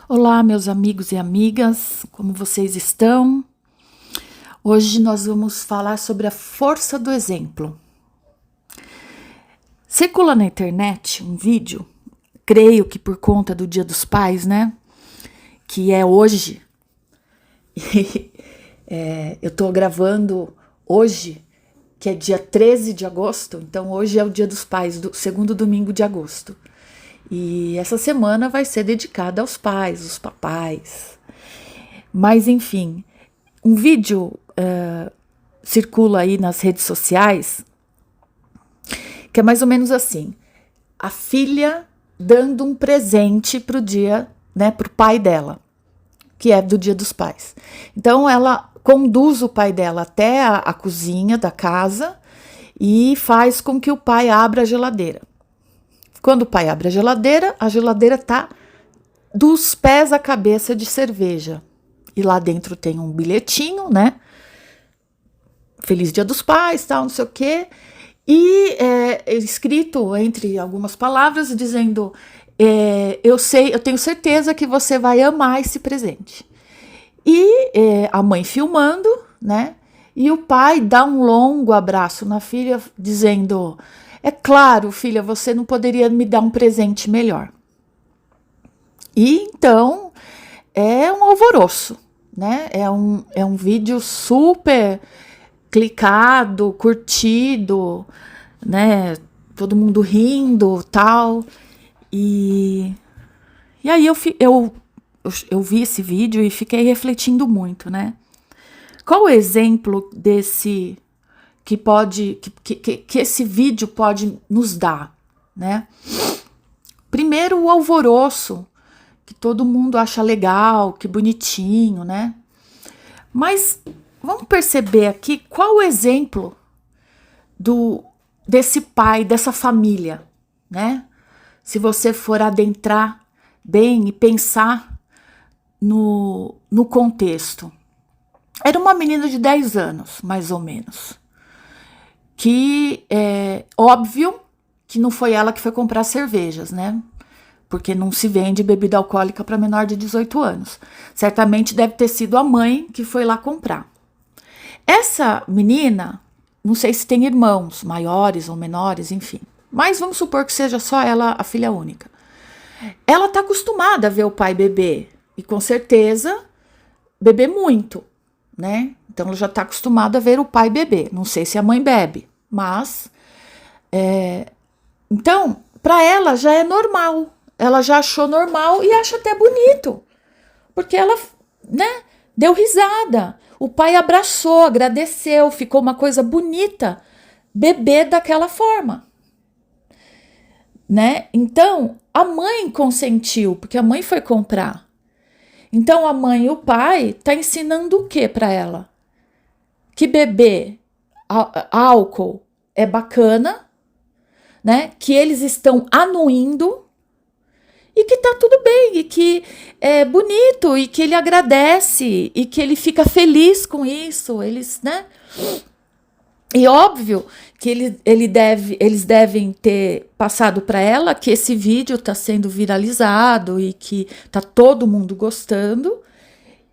Olá, meus amigos e amigas, como vocês estão? Hoje nós vamos falar sobre a força do exemplo. Circula na internet um vídeo, creio que por conta do Dia dos Pais, né? Que é hoje. Eu tô gravando hoje, que é dia 13 de agosto, então hoje é o Dia dos Pais, do segundo domingo de agosto. E essa semana vai ser dedicada aos pais, os papais. Mas, enfim, um vídeo circula aí nas redes sociais que é mais ou menos assim: a filha dando um presente pro dia, né, pro pai dela, que é do Dia dos Pais. Então, ela conduz o pai dela até a cozinha da casa e faz com que o pai abra a geladeira. Quando o pai abre a geladeira tá dos pés à cabeça de cerveja. E lá dentro tem um bilhetinho, né? Feliz Dia dos Pais, tal, não sei o quê. E escrito entre algumas palavras dizendo: eu tenho certeza que você vai amar esse presente. E a mãe filmando, né? E o pai dá um longo abraço na filha, dizendo: é claro, filha, você não poderia me dar um presente melhor. E então é um alvoroço, né? É um vídeo super clicado, curtido, né? Todo mundo rindo, tal. E aí eu vi esse vídeo e fiquei refletindo muito, né? Qual o exemplo desse que esse vídeo pode nos dar, né? Primeiro, o alvoroço, que todo mundo acha legal, que bonitinho, né? Mas vamos perceber aqui qual o exemplo desse pai, dessa família, né? Se você for adentrar bem e pensar no contexto. Era uma menina de 10 anos, mais ou menos, que é óbvio que não foi ela que foi comprar cervejas, né? Porque não se vende bebida alcoólica para menor de 18 anos. Certamente deve ter sido a mãe que foi lá comprar. Essa menina, não sei se tem irmãos maiores ou menores, enfim. Mas vamos supor que seja só ela a filha única. Ela tá acostumada a ver o pai beber. E com certeza beber muito, né? Então ela já tá acostumada a ver o pai beber. Não sei se a mãe bebe, mas... Então, para ela já é normal. Ela já achou normal e acha até bonito. Porque ela, né, deu risada. O pai abraçou, agradeceu, ficou uma coisa bonita beber daquela forma, né? Então, a mãe consentiu, porque a mãe foi comprar. Então, a mãe e o pai tá ensinando o que para ela? Que beber álcool é bacana, né? Que eles estão anuindo e que tá tudo bem, e que é bonito, e que ele agradece, e que ele fica feliz com isso, eles, né? E óbvio que eles devem ter passado para ela que esse vídeo tá sendo viralizado e que tá todo mundo gostando,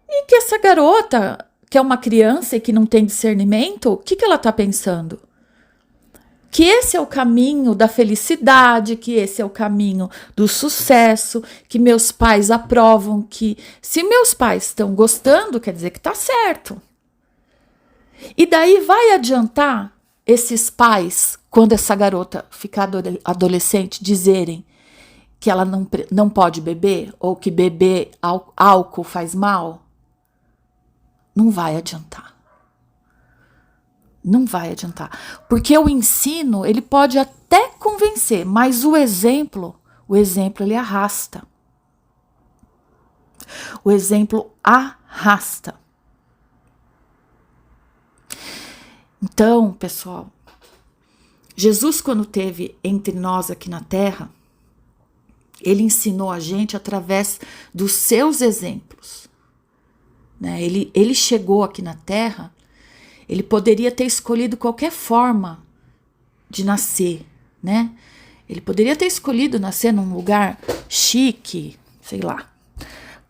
e que essa garota, que é uma criança e que não tem discernimento, o que ela tá pensando? Que esse é o caminho da felicidade, que esse é o caminho do sucesso, que meus pais aprovam, que se meus pais estão gostando, quer dizer que tá certo. E daí vai adiantar esses pais, quando essa garota ficar adolescente, dizerem que ela não pode beber, ou que beber álcool faz mal? Não vai adiantar. Não vai adiantar, porque o ensino, ele pode até convencer, mas o exemplo ele arrasta. O exemplo arrasta. Então, pessoal, Jesus, quando esteve entre nós aqui na Terra, ele ensinou a gente através dos seus exemplos, né? Ele chegou aqui na Terra. Ele poderia ter escolhido qualquer forma de nascer, né? Ele poderia ter escolhido nascer num lugar chique, sei lá,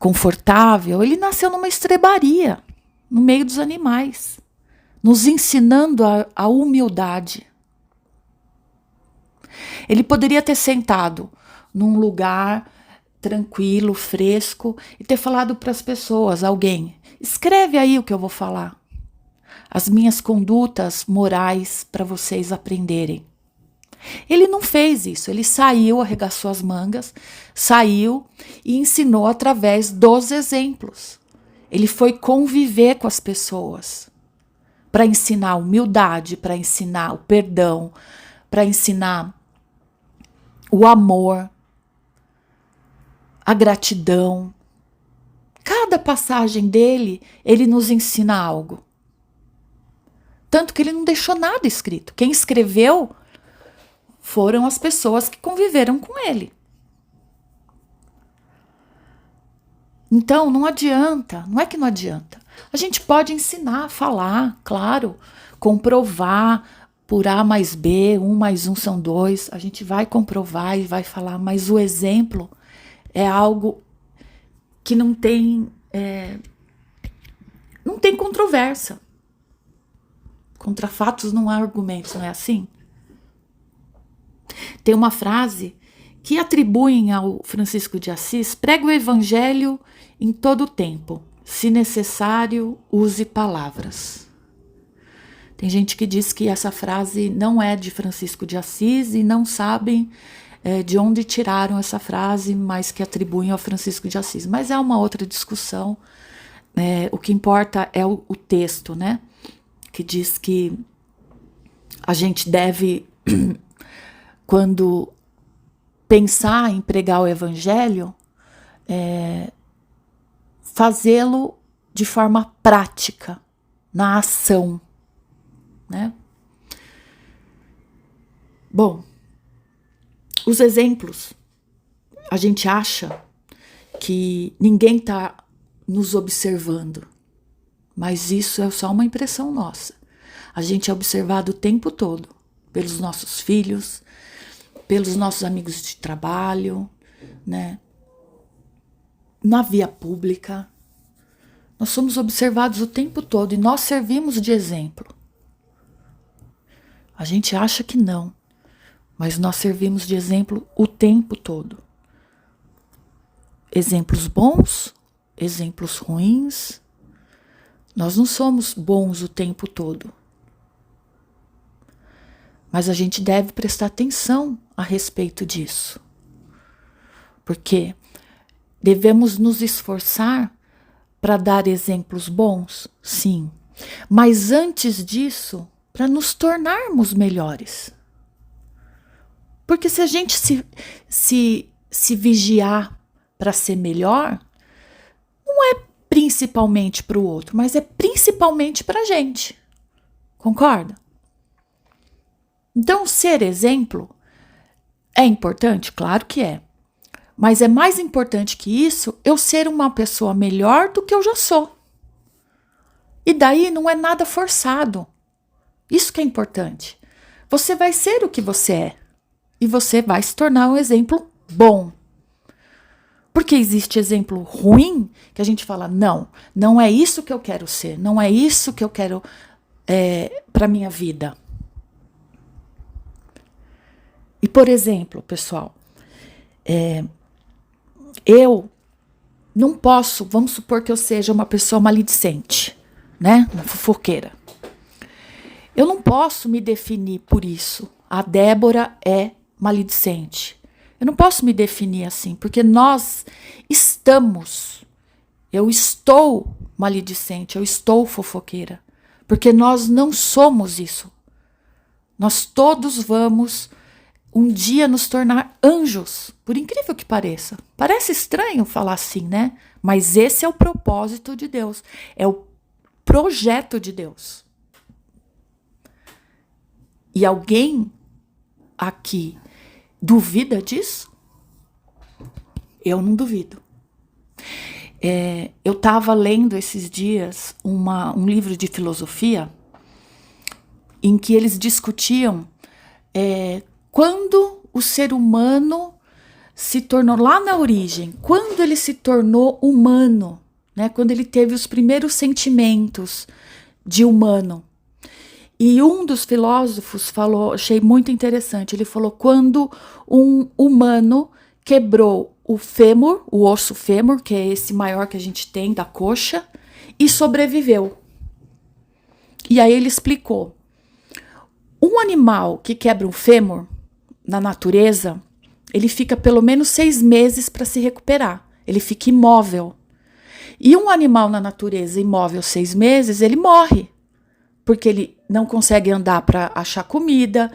confortável, ele nasceu numa estrebaria, no meio dos animais, nos ensinando a humildade. Ele poderia ter sentado num lugar tranquilo, fresco, e ter falado para as pessoas, alguém, escreve aí o que eu vou falar. As minhas condutas morais para vocês aprenderem. Ele não fez isso, ele saiu, arregaçou as mangas, saiu e ensinou através dos exemplos. Ele foi conviver com as pessoas para ensinar a humildade, para ensinar o perdão, para ensinar o amor, a gratidão. Cada passagem dele, ele nos ensina algo. Tanto que ele não deixou nada escrito. Quem escreveu foram as pessoas que conviveram com ele. Então, não adianta, não é que não adianta. A gente pode ensinar, falar, claro, comprovar por A mais B, 1 mais 1 são 2. A gente vai comprovar e vai falar, mas o exemplo é algo que não tem controvérsia. Contra fatos não há argumentos, não é assim? Tem uma frase que atribuem ao Francisco de Assis: pregue o evangelho em todo o tempo, se necessário, use palavras. Tem gente que diz que essa frase não é de Francisco de Assis e não sabem de onde tiraram essa frase, mas que atribuem ao Francisco de Assis. Mas é uma outra discussão. O que importa é o texto, né? Que diz que a gente deve, quando pensar em pregar o evangelho, fazê-lo de forma prática, na ação, né? Bom, os exemplos, a gente acha que ninguém está nos observando, mas isso é só uma impressão nossa. A gente é observado o tempo todo pelos nossos filhos, pelos nossos amigos de trabalho, né? Na via pública. Nós somos observados o tempo todo e nós servimos de exemplo. A gente acha que não, mas nós servimos de exemplo o tempo todo. Exemplos bons, exemplos ruins. Nós não somos bons o tempo todo. Mas a gente deve prestar atenção a respeito disso. Porque devemos nos esforçar para dar exemplos bons, sim. Mas antes disso, para nos tornarmos melhores. Porque se a gente se vigiar para ser melhor, não é principalmente para o outro, mas é principalmente para a gente. Concorda? Então, ser exemplo é importante? Claro que é. Mas é mais importante que isso eu ser uma pessoa melhor do que eu já sou. E daí não é nada forçado. Isso que é importante. Você vai ser o que você é. E você vai se tornar um exemplo bom. Porque existe exemplo ruim que a gente fala, não é isso que eu quero ser. Não é isso que eu quero para minha vida. E, por exemplo, pessoal, eu não posso, vamos supor que eu seja uma pessoa maledicente, né? Uma fofoqueira. Eu não posso me definir por isso. A Débora é maledicente. Eu não posso me definir assim, porque eu estou maledicente, eu estou fofoqueira, porque nós não somos isso. Nós todos vamos um dia nos tornar anjos, por incrível que pareça. Parece estranho falar assim, né? Mas esse é o propósito de Deus, é o projeto de Deus. E alguém aqui duvida disso? Eu não duvido. Eu estava lendo esses dias um livro de filosofia em que eles discutiam quando o ser humano se tornou, lá na origem, quando ele se tornou humano, né? Quando ele teve os primeiros sentimentos de humano. E um dos filósofos falou, achei muito interessante, ele falou, quando um humano quebrou o fêmur, o osso fêmur, que é esse maior que a gente tem da coxa, e sobreviveu. E aí ele explicou, um animal que quebra um fêmur, na natureza, ele fica pelo menos 6 meses para se recuperar, ele fica imóvel. E um animal na natureza imóvel 6 meses, ele morre, porque ele não consegue andar para achar comida,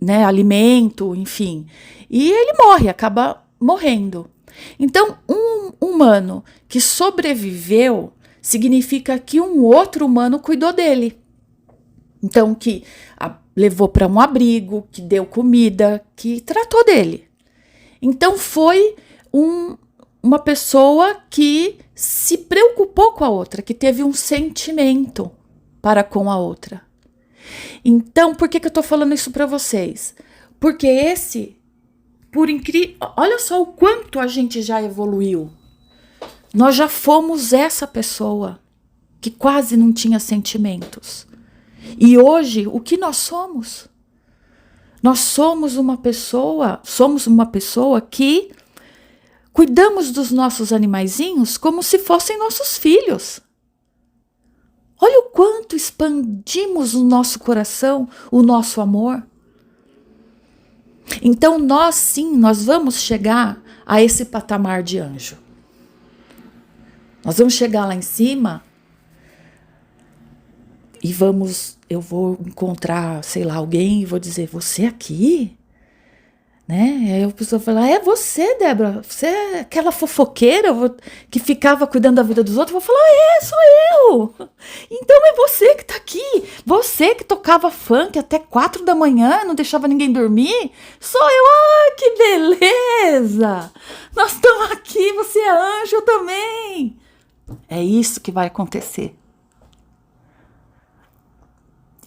né, alimento, enfim. E ele morre, acaba morrendo. Então, um humano que sobreviveu significa que um outro humano cuidou dele. Então, que levou para um abrigo, que deu comida, que tratou dele. Então, foi uma pessoa que se preocupou com a outra, que teve um sentimento para com a outra. Então, por que eu estou falando isso para vocês? Porque olha só o quanto a gente já evoluiu. Nós já fomos essa pessoa que quase não tinha sentimentos. E hoje, o que nós somos? Nós somos uma pessoa que cuidamos dos nossos animaizinhos como se fossem nossos filhos. Olha o quanto expandimos o nosso coração, o nosso amor. Então nós vamos chegar a esse patamar de anjo. Nós vamos chegar lá em cima e eu vou encontrar, sei lá, alguém e vou dizer, você aqui? Né? E aí a pessoa fala, é você, Débora, você é aquela fofoqueira que ficava cuidando da vida dos outros. Eu vou falar, sou eu. Então é você que tá aqui, você que tocava funk até 4 da manhã, não deixava ninguém dormir. Sou eu, que beleza. Nós estamos aqui, você é anjo também. É isso que vai acontecer.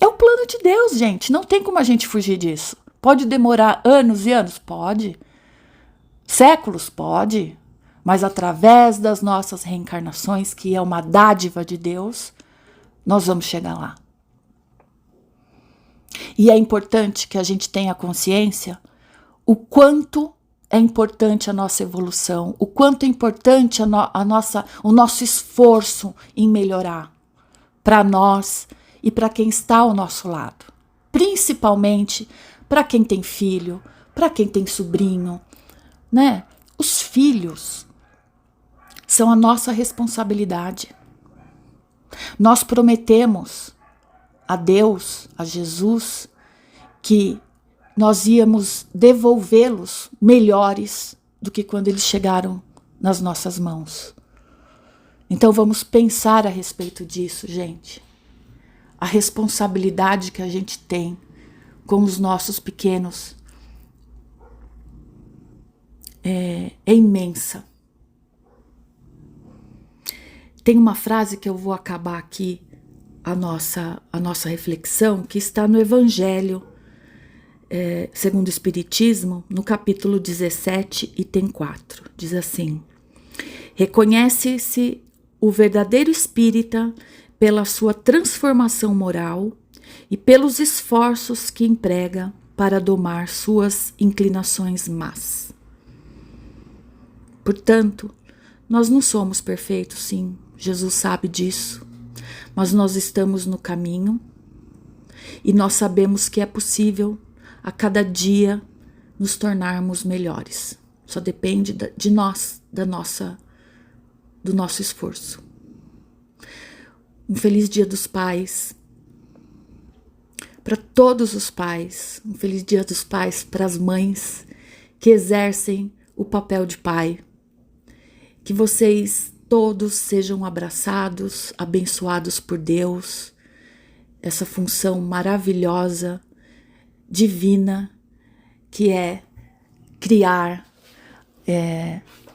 É o plano de Deus, gente, não tem como a gente fugir disso. Pode demorar anos e anos? Pode. Séculos? Pode. Mas através das nossas reencarnações, que é uma dádiva de Deus, nós vamos chegar lá. E é importante que a gente tenha consciência o quanto é importante a nossa evolução, o quanto é importante o nosso esforço em melhorar para nós e para quem está ao nosso lado. Principalmente para quem tem filho, para quem tem sobrinho, né? Os filhos são a nossa responsabilidade. Nós prometemos a Deus, a Jesus, que nós íamos devolvê-los melhores do que quando eles chegaram nas nossas mãos. Então vamos pensar a respeito disso, gente. A responsabilidade que a gente tem com os nossos pequenos é imensa. Tem uma frase que eu vou acabar aqui a nossa reflexão, que está no Evangelho segundo o Espiritismo, no capítulo 17, item 4. Diz assim: reconhece-se o verdadeiro espírita pela sua transformação moral e pelos esforços que emprega para domar suas inclinações más. Portanto, nós não somos perfeitos, sim, Jesus sabe disso, mas nós estamos no caminho e nós sabemos que é possível a cada dia nos tornarmos melhores. Só depende de nós, do nosso esforço. Um feliz Dia dos Pais para todos os pais, um feliz Dia dos Pais para as mães que exercem o papel de pai. Que vocês todos sejam abraçados, abençoados por Deus, essa função maravilhosa, divina, que é criar,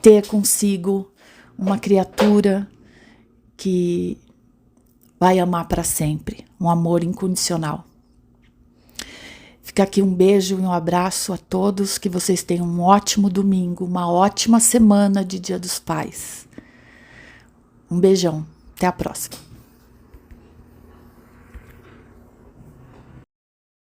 ter consigo uma criatura que vai amar para sempre, um amor incondicional. Fica aqui um beijo e um abraço a todos, que vocês tenham um ótimo domingo, uma ótima semana de Dia dos Pais. Um beijão, até a próxima.